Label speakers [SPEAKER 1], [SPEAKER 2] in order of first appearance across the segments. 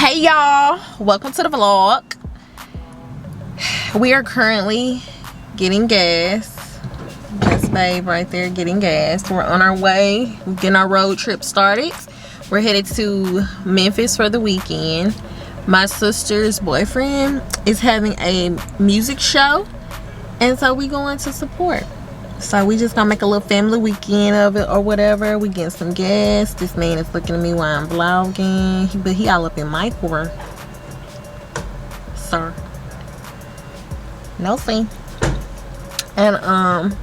[SPEAKER 1] Hey y'all, welcome to the vlog. We are currently getting gas. That's babe right there getting gas. We're on our way. We're getting our road trip started. We're headed to Memphis for the weekend. My sister's boyfriend is having a music show, and so we going to support. So we just gonna make a little family weekend of it or whatever. We getting some gas. This man is looking at me while I'm vlogging, but he all up in my core, sir. No see. And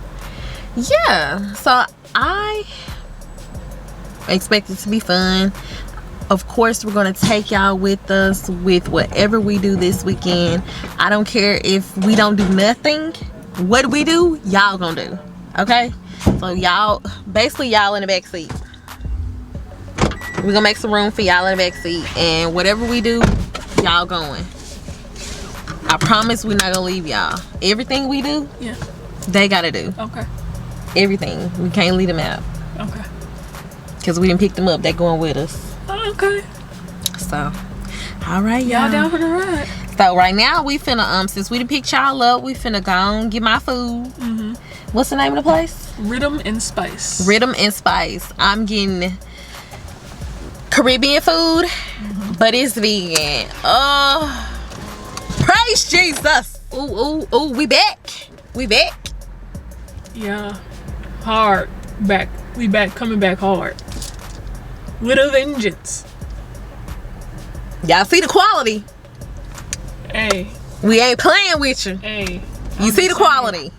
[SPEAKER 1] yeah, so I expect it to be fun. Of course, we're gonna take y'all with us with whatever we do this weekend. I don't care if we don't do nothing. What we do, y'all gonna do. Okay? So y'all, basically y'all in the back seat. We're gonna make some room for y'all in the back seat, and whatever we do, y'all going. I promise we're not gonna leave y'all. Everything we do,
[SPEAKER 2] yeah,
[SPEAKER 1] they gotta do.
[SPEAKER 2] Okay.
[SPEAKER 1] Everything. We can't leave them out.
[SPEAKER 2] Okay.
[SPEAKER 1] Cause we didn't pick them up. They going with us.
[SPEAKER 2] Okay.
[SPEAKER 1] So, all right,
[SPEAKER 2] y'all down for the ride.
[SPEAKER 1] So right now we finna since we done picked y'all up, we finna go on get my food. What's the name of the place?
[SPEAKER 2] Riddim and Spice.
[SPEAKER 1] Riddim and Spice. I'm getting Caribbean food, but it's vegan. Praise Jesus. Ooh, we back. We back.
[SPEAKER 2] Yeah. Hard. Back. We back. Coming back hard. With a vengeance.
[SPEAKER 1] Y'all see the quality.
[SPEAKER 2] Hey.
[SPEAKER 1] We ain't playing with you.
[SPEAKER 2] Hey.
[SPEAKER 1] You see the quality.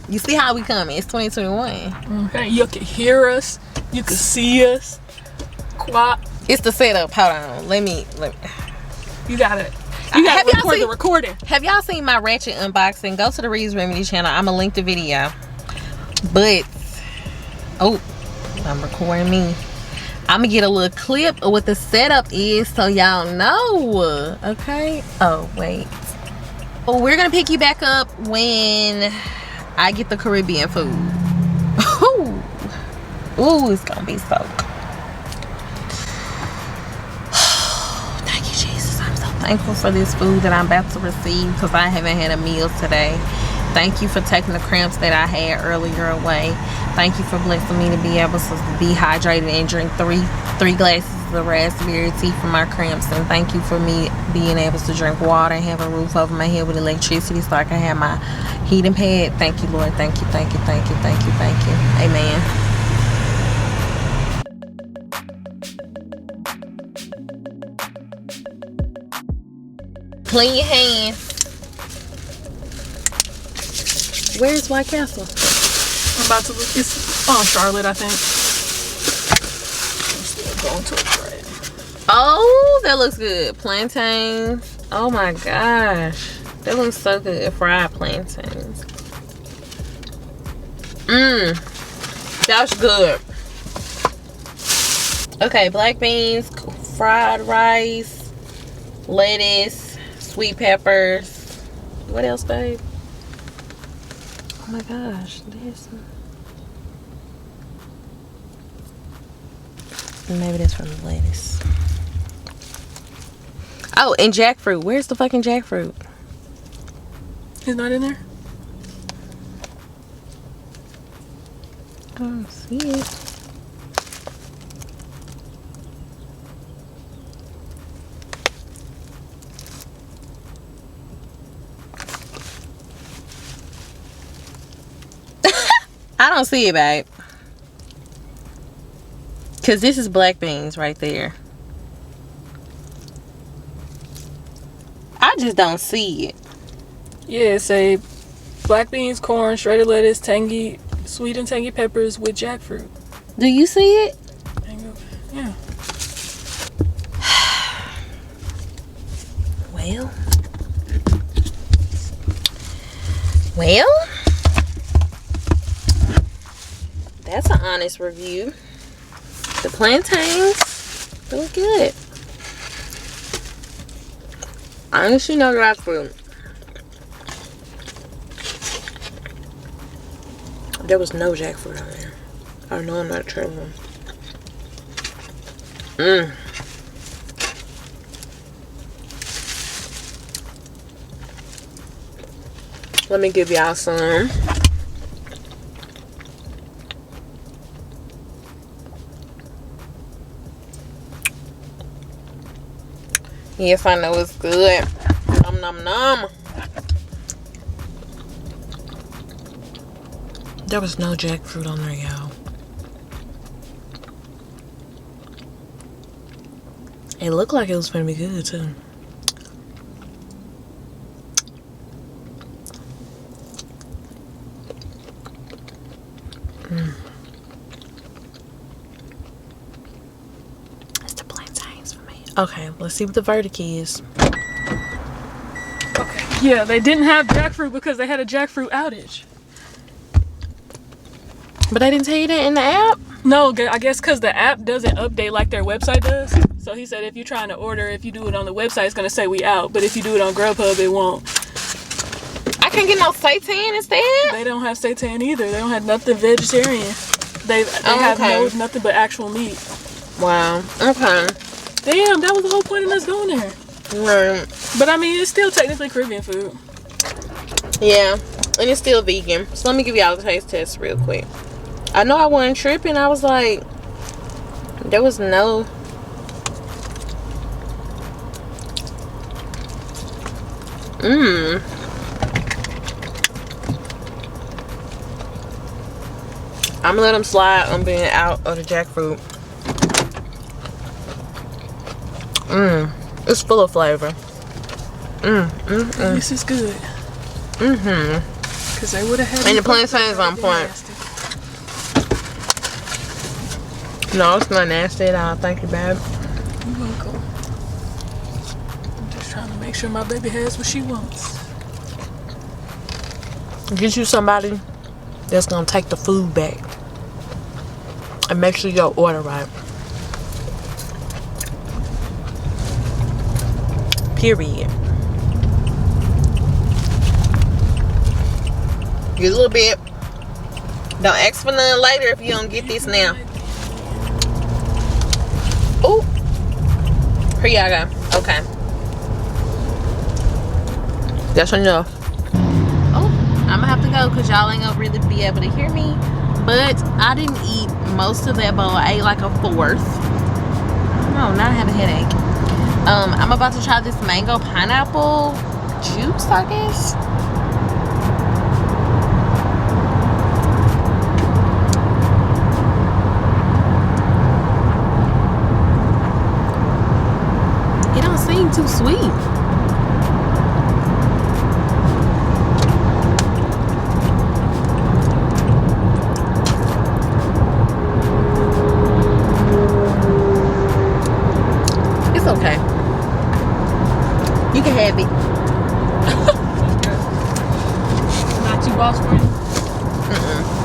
[SPEAKER 1] You see how we coming. It's 2021.
[SPEAKER 2] Okay. You can hear us. You can see us.
[SPEAKER 1] It's the setup. Hold on. Let me.
[SPEAKER 2] You gotta record the recording. Have
[SPEAKER 1] y'all seen my ratchet unboxing? Go to the risremedies channel. I'm gonna link the video. But I'm recording me. I'm gonna get a little clip of what the setup is so y'all know. Okay. Oh wait. Well, we're gonna pick you back up when I get the Caribbean food. Ooh, it's gonna be so good. Thank you, Jesus. I'm so thankful for this food that I'm about to receive because I haven't had a meal today. Thank you for taking the cramps that I had earlier away. Thank you for blessing me to be able to be hydrated and drink three glasses of raspberry tea for my cramps. And thank you for me being able to drink water and have a roof over my head with electricity so I can have my heating pad. Thank you, Lord. Thank you, thank you, thank you, thank you, thank you. Amen. Clean your hands. Where's White Castle?
[SPEAKER 2] I'm about to look. It's on Charlotte, I think. I'm still going to it right.
[SPEAKER 1] Oh, that looks good. Plantains. Oh my gosh. That looks so good. Fried plantains. That's good. Okay, black beans, fried rice, lettuce, sweet peppers. What else, babe? Oh my gosh, there's maybe that's from the lettuce. Oh, and jackfruit. Where's the fucking jackfruit?
[SPEAKER 2] It's not in there?
[SPEAKER 1] I don't see it. I don't see it, babe. Because this is black beans right there. I just don't see it.
[SPEAKER 2] Yeah, say black beans, corn, shredded lettuce, tangy, sweet and tangy peppers with jackfruit.
[SPEAKER 1] Do you see it?
[SPEAKER 2] Yeah.
[SPEAKER 1] Well, that's an honest review. The plantains look good. Honestly, no jackfruit. There was no jackfruit on there. Oh no, I'm not tripping. Let me give y'all some. Yes, I know it's good. Nom nom nom. There was no jackfruit on there, y'all. It looked like it was gonna be good too. It's the plantains for me. Okay, let's see what the verdict is.
[SPEAKER 2] Okay. Yeah, they didn't have jackfruit because they had a jackfruit outage.
[SPEAKER 1] But they didn't tell you that in the app?
[SPEAKER 2] No, I guess because the app doesn't update like their website does. So he said if you're trying to order, if you do it on the website, it's going to say we out. But if you do it on Grubhub, it won't.
[SPEAKER 1] I can't get no seitan instead?
[SPEAKER 2] They don't have seitan either. They don't have nothing vegetarian. They have nothing but actual meat.
[SPEAKER 1] Wow. Okay.
[SPEAKER 2] Damn, that was the whole point of us going there.
[SPEAKER 1] Right.
[SPEAKER 2] But I mean, it's still technically Caribbean food.
[SPEAKER 1] Yeah. And it's still vegan. So let me give y'all a taste test real quick. I know I wasn't tripping. I was like, there was no... I'm gonna let them slide on being out of the jackfruit. It's full of flavor.
[SPEAKER 2] This is good. Because they would have had...
[SPEAKER 1] And the plantain's on point. No, it's not nasty at all. Thank you, babe.
[SPEAKER 2] You're welcome. I'm just trying to make sure my baby has what she wants.
[SPEAKER 1] Get you somebody that's gonna take the food back. And make sure you order right. Period. Get a little bit. Don't ask for none later if you don't get this now. Ooh. Here y'all go. Okay. That's enough. Oh, I'm gonna have to go because y'all ain't gonna really be able to hear me. But I didn't eat most of that bowl. I ate like a fourth. No, now I have a headache. I'm about to try this mango pineapple juice, I guess. It don't seem too sweet. It's okay. You can have it.
[SPEAKER 2] Not too boss for you?
[SPEAKER 1] Mm-mm.